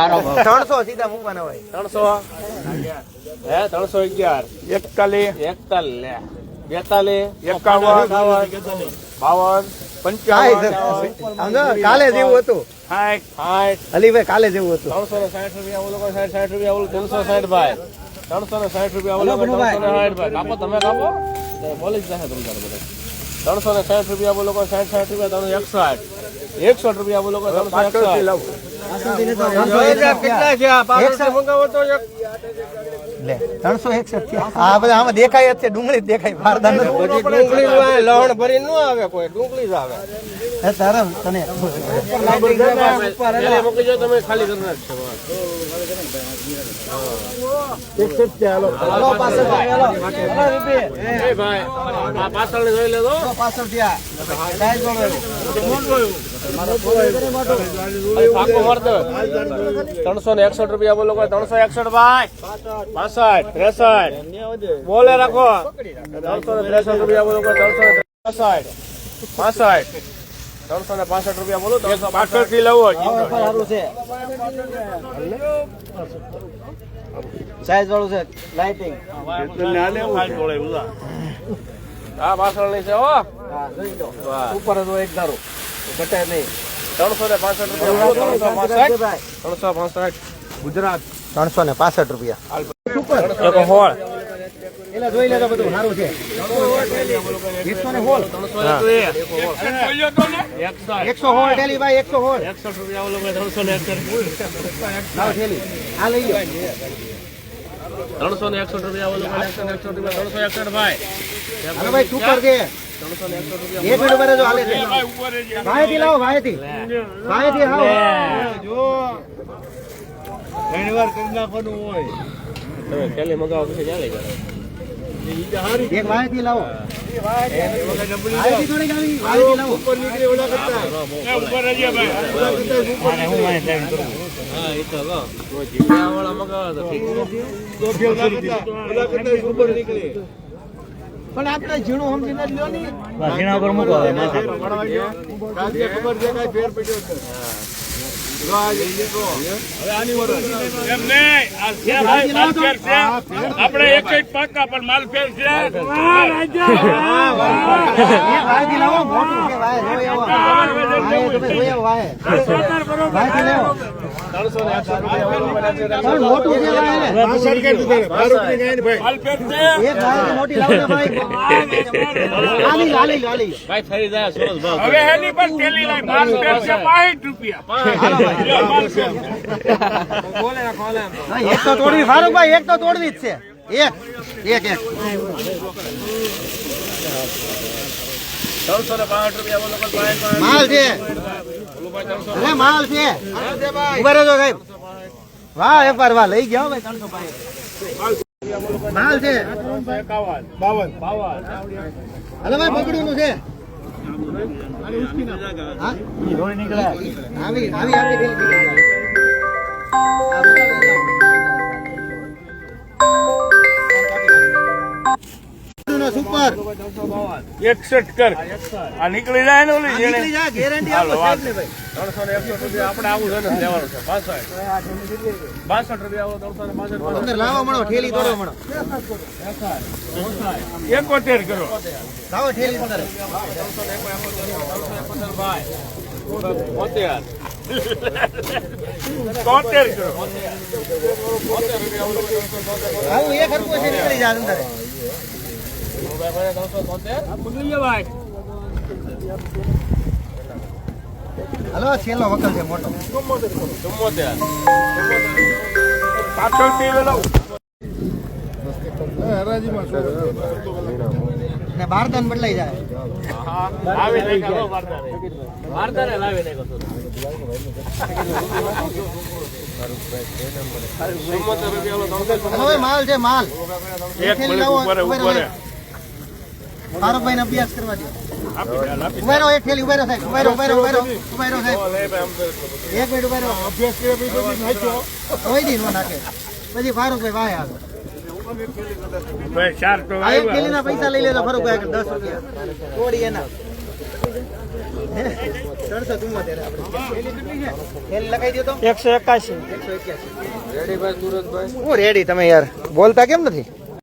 300 સીધા મૂકવાના હોય 300 હે 311 41 42 કાલે જેવું હતું 60 અલીભાઈ કાલે જેવું હતું 360 રૂપિયા ઓલો 60 રૂપિયા ઓલું 360 ભાઈ 360 રૂપિયા ઓલો 360 ભાઈ કાપો તમે કાપો બોલી જ જશે તમને બધા 360 રૂપિયા બોલો 60 રૂપિયા 361 રૂપિયા બોલો 361 કેટલા છે આ 500 મંગાવો તો લે 361 આ બધા આમાં દેખાય છે ડુંગળી દેખાય બારદાન ડુંગળી લહણ ભરી ન આવે કોઈ ડુંગળી જ આવે હે તારા તને મૂકી જો તમે ખાલી કરી નાખશો 160 હાલો પાછળ ભાઈ આ પાછળ ને જોઈ લેજો પાછળ થયા સાઈઝ બોલો પાકો વર્તો 361 રૂપિયા બોલો 361 ભાઈ 65 63 બોલે રાખો 363 રૂપિયા બોલો 365 365 રૂપિયા બોલો 365 થી લેવો સારું છે સાઈઝ વાળું છે લાઇટિંગ હા પાછળ ની છે હો ઉપર જ એક ધારો ઘટે નહીં 365 રૂપિયા 365 ગુજરાત 365 રૂપિયા એક હોળ એલા જોઈ લેજો બધું સારું છે 100 હોલ 100 હોલ ટેલી ભાઈ 100 હોલ 61 રૂપિયા ઓલો 361 લાવ ટેલી આ લઈ લો 361 રૂપિયા ઓલો 361 રૂપિયા 361 ભાઈ હાલો ભાઈ સુપર દે 361 એક મિનિટ ઉપર જો હાલે છે ભાઈ થી લાવો ભાઈ થી આવો જો ઘણી વાર કરી નાખવાનું હોય તમે ખેલે મગાવો પછી ચાલે જાય એક ભાઈ થી લાવો ભાઈ થી થોડી આવી ભાઈ થી લાવો ઉપર નીકળે ઓલા કરતા ઉપર રજ્યા ભાઈ અને હું માય ટાઈમ કરું હા ઈ તો લો જીયા વાળા મગાવો તો ઠીક તો ફેર ઓલા કરતા ઉપર નીકળે પણ આપણે ઝીણું સમજીને જ લ્યો ની ઝીણા ઉપર મૂકો હવે કાજે ખબર છે કઈ ફેર પડ્યો છે આપણે એક પાકા પણ માલ ફેર છે એક તો તોડવી ફારૂકભાઈ એક તો તોડવી જ છે એક 365 રૂપિયા બોલો માલ છે અરે માલ છે ઉભા રહેજો સાહેબ વાહ એક વાર વાહ લઈ ગયા ભાઈ 365 માલ છે 52 હાલો ભાઈ પકડ્યું નું છે સુપર 61 કર આ નીકળી જાય ને ઓલી નીકળી જાય ગેરંટી આપો સાહેબ ને ભાઈ 361 રૂપિયા આપણે આવું છે ને લેવાનું છે 62 રૂપિયા આવો 365 અંદર લાવો મળો ઠેલી તોડો મળો 71 કરો લાવો ઠેલી અંદર ભાઈ 73 કરો આવું એક હરકો છે નીકળી જાય અંદર ભાઈ હલો છેલ્લો વકલ છે મોટો 74 પાછળથી વેલો હરાજીમાં ને બારદાન બદલાઈ જાય આવી નહીં કરો બારદાને લાવી નહીં કરો હવે માલ છે માલ એક મિનિટ ઉપર ફારૂકભાઈ ને અભ્યાસ કરવા દો ઉભેરો એક થેલી ઉભેરો સાહેબ ઉભેરો સાહેબ એક મિનિટ ઉભેરો અભ્યાસ કરે પછી નાખ્યો કોઈ દી નો નાખે પછી ફારૂકભાઈ વાય આવે ભાઈ 4 તો આ એક થેલીના પૈસા લઈ લેજો ફારૂકભાઈ 10 રૂપિયા તોડી એના 374 આપણે લગાઈ દો તો 181 રેડી ભાઈ સુરતભાઈ હું રેડી તમે યાર બોલતા કેમ નથી